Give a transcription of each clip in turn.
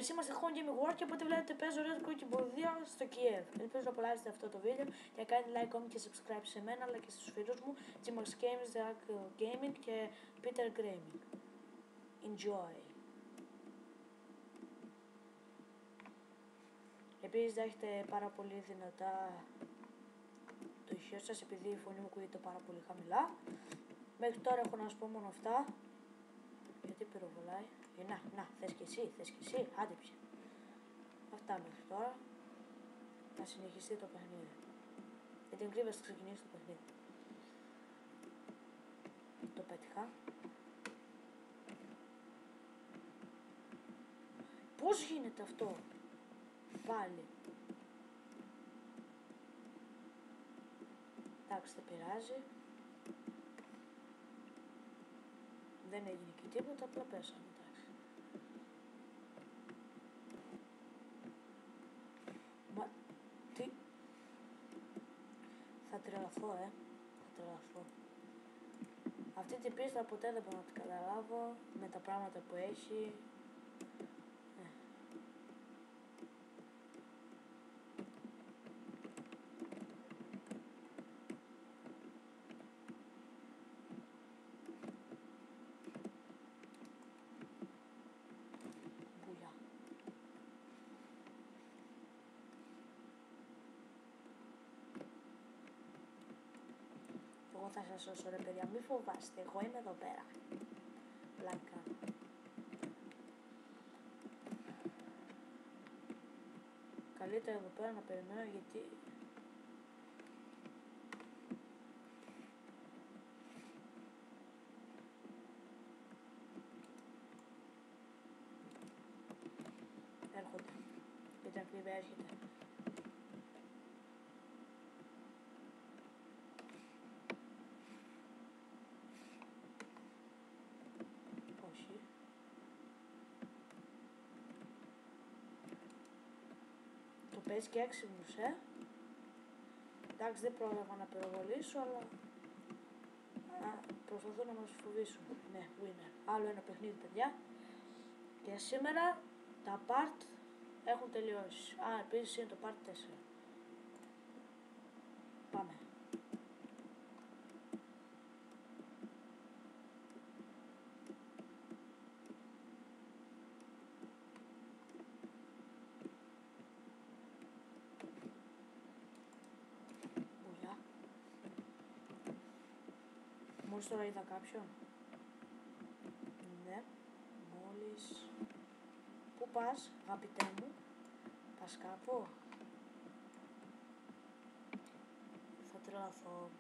Guys, είμαστε Home Gaming World και από ό,τι βλέπετε παίζω Red Cookie Ball 2 στο Kiev. Ελπίζω να απολαύσετε αυτό το βίντεο και να κάνετε like, comment και subscribe σε μένα αλλά και στους φίλους μου, Gmax Games, The Gaming και Peter Gaming. Enjoy! Επίσης δέχεται πάρα πολύ δυνατά το ηχείο σας επειδή η φωνή μου ακούγεται πάρα πολύ χαμηλά. Μέχρι τώρα έχω να σας πω μόνο αυτά. Γιατί πυροβολάει. Να, θες και εσύ, άντε πια. Αυτά μέχρι τώρα. Να συνεχιστεί το παιχνίδι. Για την κρύβα θα ξεκινήσει το παιχνίδι. Το πέτυχα. Πώς γίνεται αυτό. Πάλι. Εντάξει, δεν πειράζει. Δεν έγινε και τίποτα, απλά πέσαμε, εντάξει. Μα, τι... Θα τρελαθώ, θα τρελαθώ. Αυτή την πίστα ποτέ δεν μπορώ να την καταλάβω, με τα πράγματα που έχει. Εγώ θα σας σώσω ρε παιδιά, μη φοβάστε, εγώ είμαι εδώ πέρα. Πλάκα. Καλύτερα εδώ πέρα να περιμένω γιατί... Έρχονται. Ήταν κρύβε, έρχεται. Το παίζει και έξυπνος, Εντάξει, δεν πρόλαβα να πυροβολήσω, αλλά προσπαθούν να μας φοβήσουν. Ναι, winner. Άλλο ένα παιχνίδι, παιδιά. Και σήμερα τα part έχουν τελειώσει. Επίσης είναι το part 4. Πάμε. Μόλις τώρα είδα κάποιον. Ναι, μόλις... Πού πας, αγαπητέ μου? Πας κάπου? Θα τρελαθώ.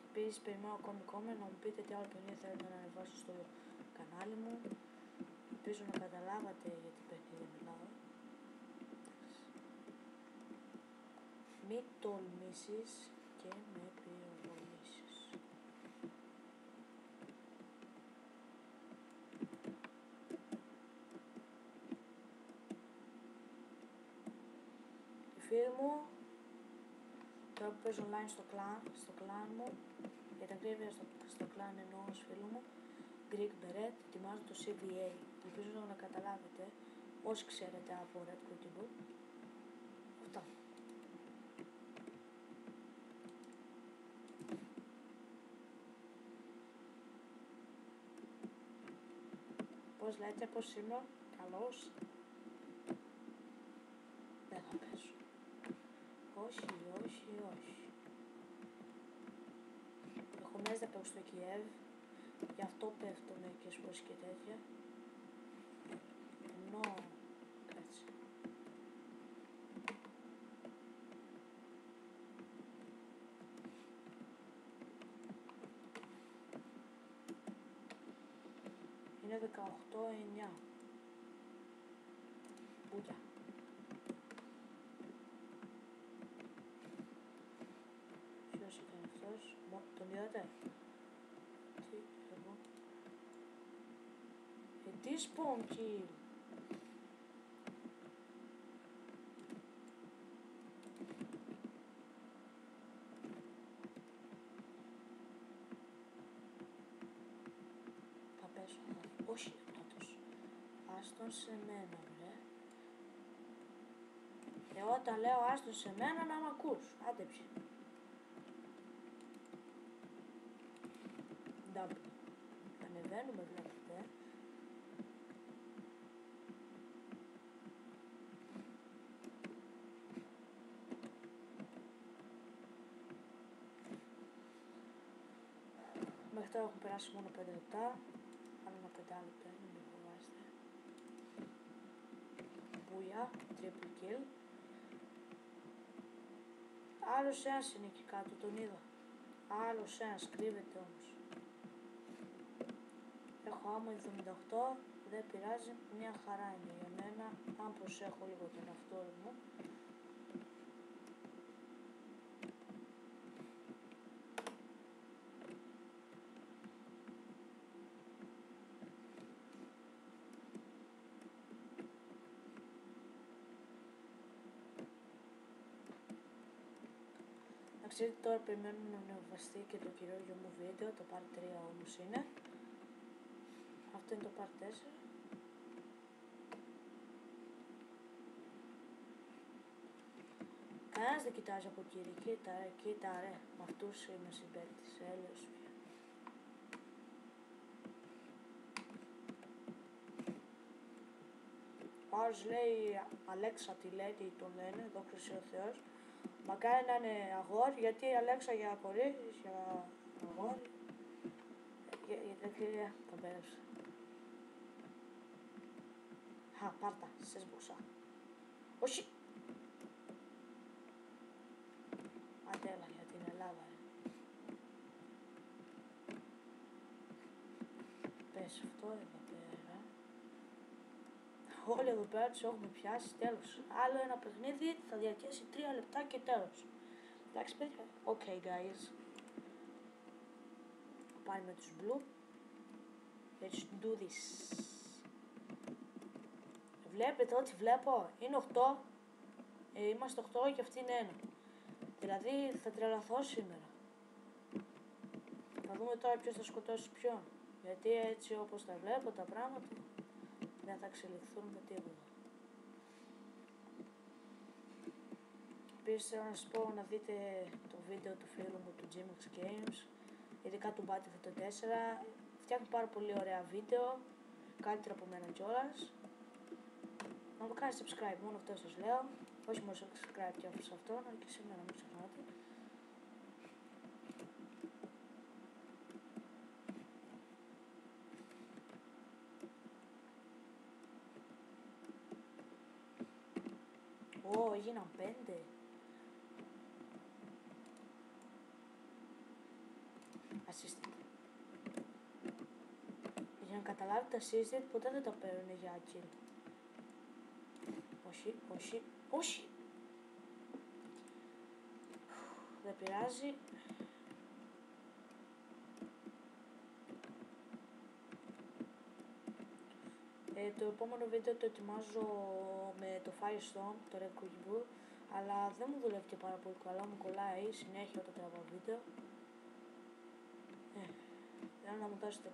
Επίσης περιμένω ακόμη να μου πείτε τι άλλο παιχνίδι θέλετε να ανεβάσω στο κανάλι μου. Ελπίζω να καταλάβατε γιατί παιχνίδι μιλάω. Μη τολμήσεις και με πυροβολήσεις. Οι φίλοι μου, τώρα που παίζω online στο κλάν μου, για τα ακρίβεια στο κλάν ενός φίλου μου, Greek Beret, ετοιμάζω το CVA. Ελπίζω να καταλάβετε όσοι ξέρετε από Red Cookie Ball. Αυτά. Πώς λέτε, πώς είμαι, καλός? Δεν θα πέσω. Όχι. Έχω μέσα να παίξω στο Kiev. Γι' αυτό πέφτουνε και σπώσεις και τέτοια. Ενώ... Κάτσε. Είναι 18-9. Μπούτια. Ποιος ήταν αυτός? Τον είδατε? Τι, εγώ. Τι spawn kill. άστον σε μένα, βρε. Όταν λέω άστον σε μένα να μ' ακούς. Άντε ψε. Double. Ανεβαίνουμε, βλέπετε. Μέχρι τώρα έχουν περάσει μόνο 5 λεπτά. Άλλο ένα 5 λεπτά είναι, μην φοβάστε. Μπούια, triple kill. Άλλος ένας είναι εκεί κάτω, τον είδα. Άλλος ένας, κρύβεται όμως. Έχω άμμο 78, δεν πειράζει, μια χαρά είναι για μένα. Αν προσέχω λίγο τον εαυτό μου. Να ξέρετε τώρα περιμένουμε να ανεβαστεί και το καινούργιο μου βίντεο, το part 3 όμως είναι. Αυτό είναι το part 4. Κανένας δεν κοιτάζει από εκεί, κοίτα ρε, με αυτούς είμαι συμπαίκτης, έλεος πια. Ο άλλος λέει Αλέξα τη λέει, τι τον λένε, δόξα ο Θεός. Μακάρι να είναι αγόρι, γιατί η Αλέξα για κορίτσι, για αγόρι. Δεν ξέρει, τα πέρασε. Πάρτα, σε σμπούξα. Όχι! Αντέλα για την Ελλάδα, ρε. Πες αυτό εδώ πέρα. Όλοι εδώ πέρα τους έχουμε πιάσει, τέλος. Άλλο ένα παιχνίδι θα διαρκέσει 3 λεπτά και τέλος. Εντάξει παιδιά, ok guys. Πάμε με τους blue. Let's do this. Βλέπετε ό,τι βλέπω, είναι 8. Είμαστε 8 και αυτή είναι 1. Δηλαδή θα τρελαθώ σήμερα. Θα δούμε τώρα ποιος θα σκοτώσει ποιον. Γιατί έτσι όπως τα βλέπω τα πράγματα δεν θα εξελιχθούν με τίποτα. Επίσης θέλω να σας πω να δείτε το βίντεο του φίλου μου του Gmx Games, ειδικά του Battlefield 4. Φτιάχνει πάρα πολύ ωραία βίντεο, καλύτερα από μένα κιόλας. Να μου κάνει subscribe, μόνο αυτό σας λέω. Όχι μόνο subscribe και αυτό, αλλά και σήμερα μην ξεχνάτε. Έγιναν 5. Assisted. Για να καταλάβετε, assisted ποτέ δεν τα παίρνουν για kill. Όχι. Δεν πειράζει. Το επόμενο βίντεο το ετοιμάζω με το Firestone, το Red Quick, αλλά δεν μου δουλεύει και πάρα πολύ καλά, μου κολλάει συνέχεια όταν τραβάω βίντεο. Θέλω να μου δώσετε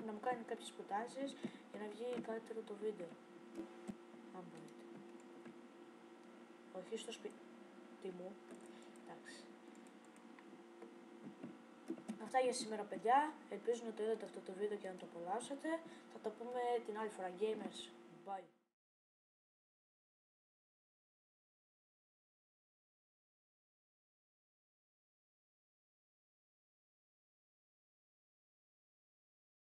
να μου κάνει κάποιες προτάσεις για να βγει καλύτερο το βίντεο. Αν μπορείτε. Όχι στο σπίτι μου. Εντάξει. Αυτά για σήμερα παιδιά. Ελπίζω να το είδατε αυτό το βίντεο και να το απολαύσετε. Θα το πούμε την άλλη φορά. Gamers. Bye.